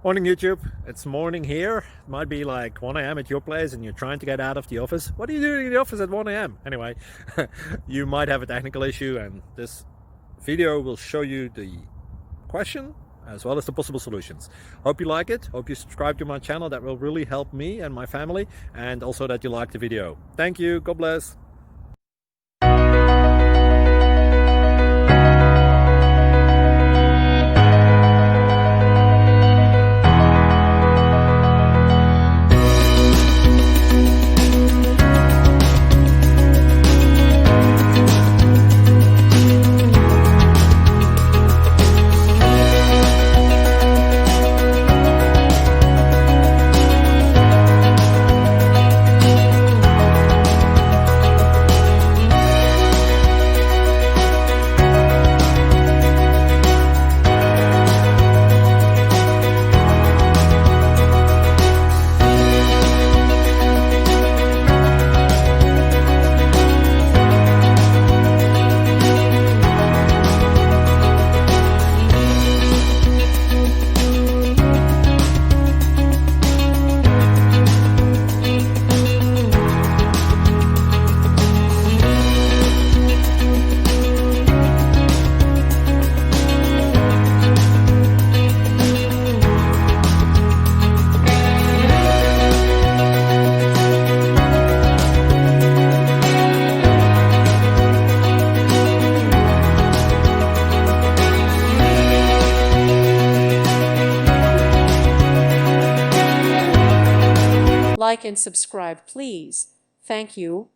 Morning YouTube, it's morning here. It might be like 1 a.m. at your place and you're trying to get out of the office. What are you doing in the office at 1 a.m.? Anyway, you might have a technical issue and this video will show you the question as well as the possible solutions. Hope you like it, hope you subscribe to my channel. That will really help me and my family, and also that you like the video. Thank you, God bless. Like and subscribe, please. Thank you.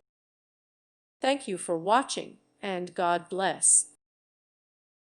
Thank you for watching, and God bless.